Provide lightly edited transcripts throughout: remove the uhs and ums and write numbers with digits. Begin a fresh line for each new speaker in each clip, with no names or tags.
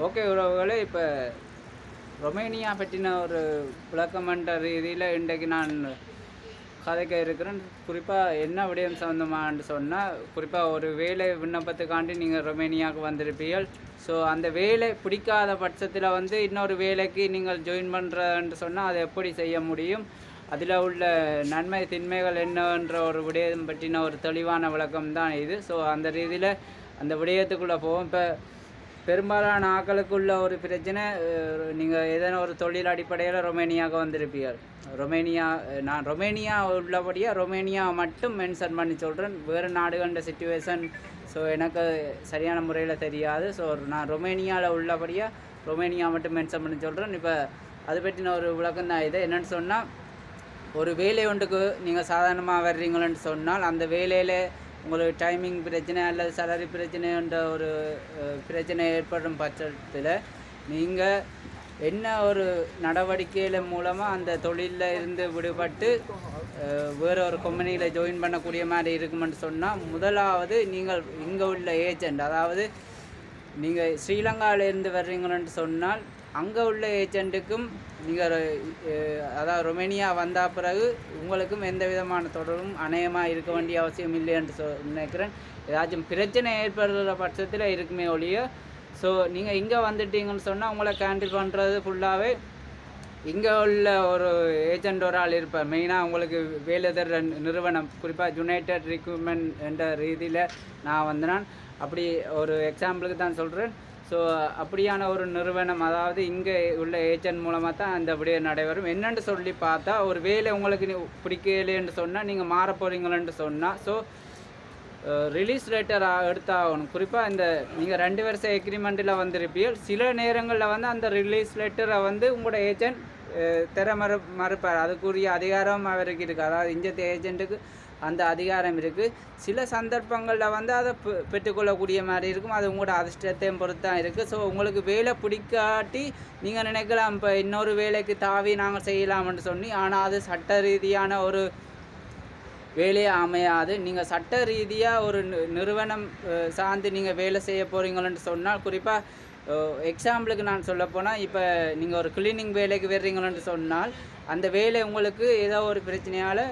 Okay உறவுகளே, இப்போ ரொமேனியா பற்றின ஒரு விளக்கமன்ற ரீதியில் இன்றைக்கு நான் கதைக்க இருக்கிறேன். குறிப்பாக என்ன விடயம் சம்மந்தமானு சொன்னால், குறிப்பாக ஒரு வேலை விண்ணப்பத்துக்காண்டி நீங்கள் ரொமேனியாவுக்கு வந்திருப்பீர்கள். ஸோ அந்த வேலை பிடிக்காத பட்சத்தில் வந்து இன்னொரு வேலைக்கு நீங்கள் ஜாயின் பண்ணுறன்னு சொன்னால் அதை எப்படி செய்ய முடியும், அதில் உள்ள நன்மை தின்மைகள் என்னன்ற ஒரு விடயம் பற்றின ஒரு தெளிவான விளக்கம் தான் இது. ஸோ அந்த ரீதியில் அந்த விடயத்துக்குள்ளே போவோம். இப்போ பெரும்பாலான ஆக்களுக்குள்ள ஒரு பிரச்சனை, நீங்கள் ஏதேனும் ஒரு தொழில் அடிப்படையில் ரொமேனியாவுக்கு வந்திருப்பீர்கள். நான் ரொமேனியா உள்ளபடியாக ரொமேனியா மட்டும் மென்ஷன் பண்ணி சொல்கிறேன். வேறு நாடுகள சிச்சுவேஷன் ஸோ எனக்கு சரியான முறையில் தெரியாது. ஸோ நான் ரொமேனியாவில் உள்ளபடியாக ரொமேனியா மட்டும் மென்ஷன் பண்ணி சொல்கிறேன். இப்போ அது பற்றின ஒரு விளக்கம் தான் இது. என்னென்னு சொன்னால், ஒரு வேலை ஒன்றுக்கு நீங்கள் சாதாரணமாக வர்றீங்களன்னு சொன்னால், அந்த வேலையில் உங்களுக்கு டைமிங் பிரச்சனை அல்லது சேலரி பிரச்சனைன்ற ஒரு பிரச்சனை ஏற்படும் பட்சத்தில் நீங்கள் என்ன ஒரு நடவடிக்கையில் மூலமாக அந்த தொழிலில் இருந்து விடுபட்டு வேறு ஒரு கம்பெனியில் ஜாயின் பண்ணக்கூடிய மாதிரி இருக்குமென்னு சொன்னால், முதலாவது நீங்கள் இங்கே உள்ள ஏஜெண்ட், அதாவது நீங்கள் ஸ்ரீலங்காவிலேருந்து வர்றீங்கன்னு சொன்னால் அங்கே உள்ள ஏஜெண்ட்டுக்கும் நீங்கள் அதாவது ரொமேனியா வந்த பிறகு உங்களுக்கும் எந்த விதமான தொடரும் அநேகமாக இருக்க வேண்டிய அவசியம் இல்லை என்று நினைக்கிறேன். ஏதாச்சும் பிரச்சனை ஏற்படுற பட்சத்தில் இருக்குமே ஒழிய. ஸோ நீங்கள் இங்கே வந்துட்டீங்கன்னு சொன்னால் உங்களை கேண்டில் பண்ணுறது ஃபுல்லாகவே இங்கே உள்ள ஒரு ஏஜெண்ட் ஒரு ஆள் இருப்பார். மெயினாக உங்களுக்கு வேலை தர நிறுவனம், குறிப்பாக யுனைடெட் ரிக்ரூட்மெண்ட் என்ற ரீதியில் நான் வந்தேன். அப்படி ஒரு எக்ஸாம்பிளுக்கு தான் சொல்கிறேன். ஸோ அப்படியான ஒரு நிறுவனம், அதாவது இங்கே உள்ள ஏஜென்ட் மூலமாக தான் அந்த விடய நடைபெறும். என்னென்னு சொல்லி பார்த்தா, ஒரு வேலை உங்களுக்கு பிடிக்கலைன்னு சொன்னால் நீங்கள் மாற போகிறீங்களேன்னு சொன்னால், ஸோ ரிலீஸ் லெட்டர் எடுத்தாகணும். குறிப்பாக இந்த நீங்கள் 2 வருஷ எக்ரிமெண்ட்டில் வந்திருப்பீர்கள். சில நேரங்களில் வந்து அந்த ரிலீஸ் லெட்டரை வந்து உங்களோட ஏஜென்ட் தர மறுப்பார். அதுக்குரிய அதிகாரம் அவருக்கு இருக்குது. அதாவது இந்த ஏஜென்ட்டுக்கு அந்த அதிகாரம் இருக்குது. சில சந்தர்ப்பங்களில் வந்து அதை பெற்றுக்கொள்ளக்கூடிய மாதிரி இருக்கும். அது உங்களோட அதிர்ஷ்டத்தையும் பொறுத்து தான் இருக்குது. ஸோ உங்களுக்கு வேலை பிடிக்காட்டி நீங்கள் நினைக்கலாம் இப்போ இன்னொரு வேலைக்கு தாவி நாங்கள் செய்யலாம்னு சொல்லி. ஆனால் அது சட்ட ரீதியான ஒரு வேலையே அமையாது. நீங்கள் சட்ட ரீதியாக ஒரு நிறுவனம் சார்ந்து நீங்கள் வேலை செய்ய போகிறீங்களன்னு சொன்னால், குறிப்பாக எக்ஸாம்பிளுக்கு நான் சொல்லப்போனால், இப்போ நீங்கள் ஒரு கிளீனிங் வேலைக்கு வர்றீங்களன்னு சொன்னால் அந்த வேலை உங்களுக்கு ஏதோ ஒரு பிரச்சனையால்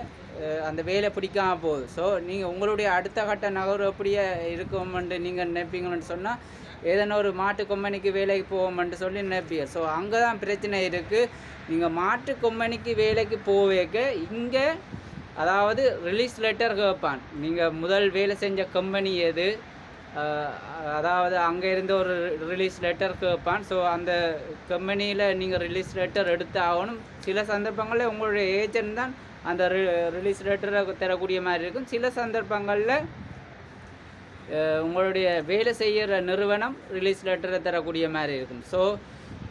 அந்த வேலை பிடிக்காம போகுது. ஸோ நீங்கள் உங்களுடைய அடுத்த கட்ட நகர்வு எப்படியே இருக்கும்ன்ட்டு நீங்கள் நினைப்பீங்கன்னு சொன்னால், ஏதேனும் ஒரு மாட்டு கம்பெனிக்கு வேலைக்கு போவோம்ன்ட்டு சொல்லி நினைப்பீங்க. ஸோ அங்கே தான் பிரச்சனை இருக்குது. நீங்கள் மாட்டு கம்பெனிக்கு வேலைக்கு போவேக்க இங்கே அதாவது ரிலீஸ் லெட்டர் கேட்பான். நீங்கள் முதல் வேலை செஞ்ச கம்பெனி எது, அதாவது அங்கே இருந்து ஒரு ரிலீஸ் லெட்டர் கேட்பான். ஸோ அந்த கம்பெனியில் நீங்கள் ரிலீஸ் லெட்டர் எடுத்து ஆகணும். சில சந்தர்ப்பங்களில் உங்களுடைய ஏஜென்ட் தான் அந்த ரிலீஸ் லெட்டரை தரக்கூடிய மாதிரி இருக்கும். சில சந்தர்ப்பங்களில் உங்களுடைய வேலை செய்கிற நிறுவனம் ரிலீஸ் லெட்டரை தரக்கூடிய மாதிரி இருக்கும். ஸோ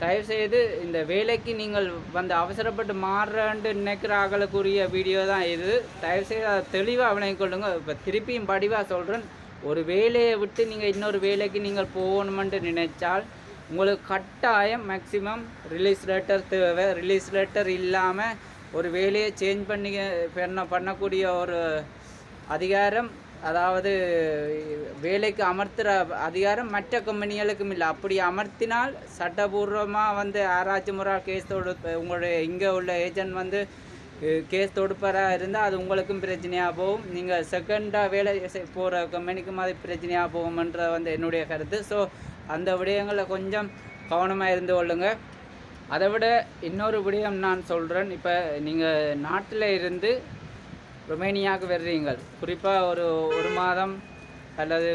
தயவுசெய்து இந்த வேலைக்கு நீங்கள் வந்து அவசரப்பட்டு மாறுறன்ட்டு நினைக்கிற ஆகளுக்குரிய வீடியோ தான் இது. தயவுசெய்து அதை தெளிவாக விளங்கிக்கொள்ளுங்க. இப்போ திருப்பியும் படிவாக சொல்கிறேன், ஒரு வேலையை விட்டு நீங்கள் இன்னொரு வேலைக்கு நீங்கள் போகணுமென்று நினைச்சால் உங்களுக்கு கட்டாயம் மேக்சிமம் ரிலீஸ் லெட்டர் தேவை. ரிலீஸ் லெட்டர் இல்லாமல் ஒரு வேலையை சேஞ்ச் பண்ணக்கூடிய ஒரு அதிகாரம், அதாவது வேலைக்கு அமர்த்துகிற அதிகாரம் மற்ற கம்பெனிகளுக்கும் இல்லை. அப்படி அமர்த்தினால் சட்டபூர்வமாக வந்து யாராச்சும் முறை கேஸ் உங்களுடைய இங்கே உள்ள ஏஜென்ட் வந்து கேஸ் தொடுப்பராக இருந்தால் அது உங்களுக்கும் பிரச்சனையாக போகும். நீங்கள் செகண்டாக வேலை போகிற கம்பெனிக்கும் அது பிரச்சனையாக போகும்ன்ற வந்து என்னுடைய கருத்து. ஸோ அந்த விடயங்களில் கொஞ்சம் கவனமாக இருந்து கொள்ளுங்க. அதை விட இன்னொரு விடயம் நான் சொல்கிறேன். இப்போ நீங்கள் நாட்டில் இருந்து ரொமேனியாவுக்கு வர்றீங்கள், குறிப்பாக ஒரு மாதம் அல்லது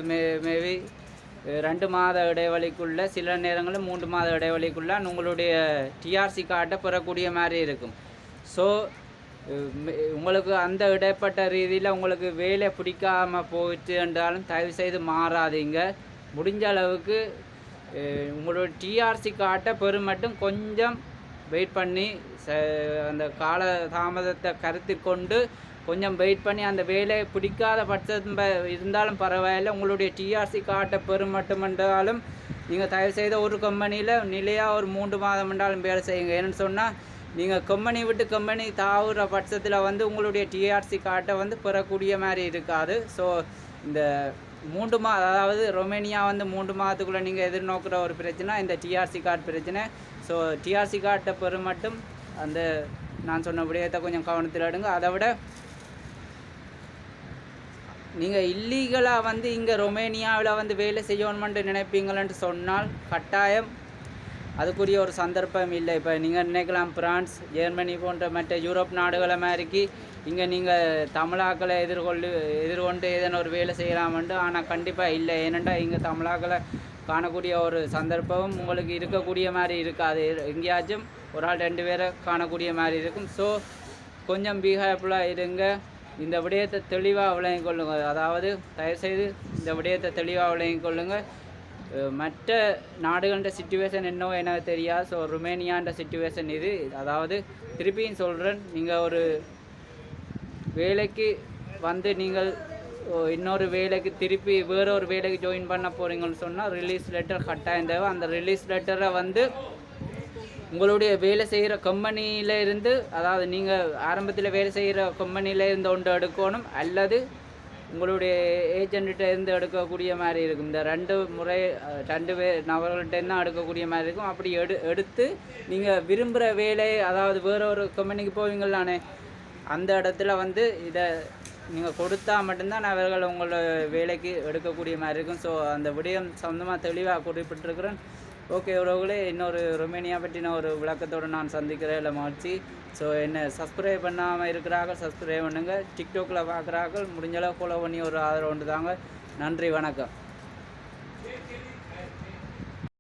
மேபி 2 மாத இடைவெளிக்குள்ளே, சில நேரங்களில் 3 மாத இடைவெளிக்குள்ளே உங்களுடைய டிஆர்சி கார்டை பெறக்கூடிய மாதிரி இருக்கும். ஸோ உங்களுக்கு அந்த இடைப்பட்ட ரீதியில் உங்களுக்கு வேலை பிடிக்காமல் போயிட்டு என்றாலும் தயவுசெய்து மாறாதீங்க. முடிஞ்ச அளவுக்கு உங்களோட டிஆர்சி கார்டை பெறுமட்டும் கொஞ்சம் வெயிட் பண்ணி அந்த கால தாமதத்தை கருத்தில் கொண்டு கொஞ்சம் வெயிட் பண்ணி அந்த வேலையை பிடிக்காத பட்சம் இருந்தாலும் பரவாயில்லை, உங்களுடைய டிஆர்சி கார்டை பெறுமட்டும் என்றாலும் நீங்கள் தயவுசெய்து ஒரு கம்பெனியில் நிலையாக ஒரு 3 மாதம் என்றாலும் வேலை செய்யுங்க. ஏன்னு சொன்னால் நீங்கள் கம்பெனி விட்டு கம்பெனி தாவுற பட்சத்தில் வந்து உங்களுடைய டிஆர்சி கார்டை வந்து பெறக்கூடிய மாதிரி இருக்காது. ஸோ இந்த அதாவது ரொமேனியா வந்து 3 மாதத்துக்குள்ளே நீங்கள் எதிர்நோக்கிற ஒரு பிரச்சனை இந்த டிஆர்சி கார்டு பிரச்சனை. ஸோ டிஆர்சி கார்டை பெறும் மட்டும் அந்த நான் சொன்ன விடயத்தை கொஞ்சம் கவனத்தில் எடுங்க. அதை விட நீங்கள் இல்லீகலாக வந்து இங்கே ரொமேனியாவில் வந்து வேலை செய்யணுமென்று நினைப்பீங்களன்ட்டு சொன்னால் கட்டாயம் அதுக்குரிய ஒரு சந்தர்ப்பம் இல்லை. இப்போ நீங்கள் நினைக்கலாம் பிரான்ஸ், ஜெர்மனி போன்ற மற்ற யூரோப் நாடுகளை மாதிரிக்கு இங்கே நீங்கள் தமிழாக்களை எதிர்கொண்டு ஏதேனும் ஒரு வேலை செய்யலாமெண்டு. ஆனால் கண்டிப்பாக இல்லை. ஏனெண்டா இங்கே தமிழாக்களை காணக்கூடிய ஒரு சந்தர்ப்பம் உங்களுக்கு இருக்கக்கூடிய மாதிரி இருக்காது. எங்கேயாச்சும் ஒரு ஆள் 2 பேரை காணக்கூடிய மாதிரி இருக்கும். ஸோ கொஞ்சம் பீஹேர்ஃபுல்லாக இருங்க. இந்த விடயத்தை தெளிவாக விளங்கிக் கொள்ளுங்கள். அதாவது தயவுசெய்து இந்த விடயத்தை தெளிவாக விளங்கிக் கொள்ளுங்கள். மற்ற நாடுகள சிச்சுவேஷன் என்னவோ எனக்கு தெரியாது. ஸோ ருமேனியான்ற சிச்சுவேஷன் இது. அதாவது திருப்பியும் சொல்கிறேன், நீங்கள் ஒரு வேலைக்கு வந்து நீங்கள் இன்னொரு வேலைக்கு திருப்பி வேறு ஒரு வேலைக்கு ஜாயின் பண்ண போகிறீங்கன்னு சொன்னால் ரிலீஸ் லெட்டர் கட்டாயம் தேவை. அந்த ரிலீஸ் லெட்டரை வந்து உங்களுடைய வேலை செய்கிற கம்பெனியில் இருந்து, அதாவது நீங்கள் ஆரம்பத்தில் வேலை செய்கிற கம்பெனியில் இருந்து ஒன்று எடுக்கணும், அல்லது உங்களுடைய ஏஜென்ட்கிட்ட இருந்து எடுக்கக்கூடிய மாதிரி இருக்கும். இந்த 2 நபர்கள்ட்ட தான் எடுக்கக்கூடிய மாதிரி இருக்கும். அப்படி எடுத்து நீங்கள் விரும்புகிற வேலை, அதாவது வேறு ஒரு கம்பெனிக்கு போவீங்களானே, அந்த இடத்துல வந்து இதை நீங்கள் கொடுத்தா மட்டும்தான் அவர்கள் உங்களோட வேலைக்கு எடுக்கக்கூடிய மாதிரி இருக்கும். ஸோ அந்த விடயம் சொந்தமாக தெளிவாக குறிப்பிட்டிருக்கிறேன். ஓகே உறவுகளே, இன்னொரு ரொமேனியா பற்றின ஒரு விளக்கத்தோடு நான் சந்திக்கிறேன். இல்லை மகிழ்ச்சி. ஸோ என்ன சப்ஸ்கிரைப் பண்ணாமல் இருக்கிறார்கள், சப்ஸ்கிரைப் பண்ணுங்கள். டிக்டாக்கில் பார்க்குறார்கள், முடிஞ்சளவு ஃபாலோ பண்ணி ஒரு ஆதரவு உண்டு தாங்க. நன்றி, வணக்கம்.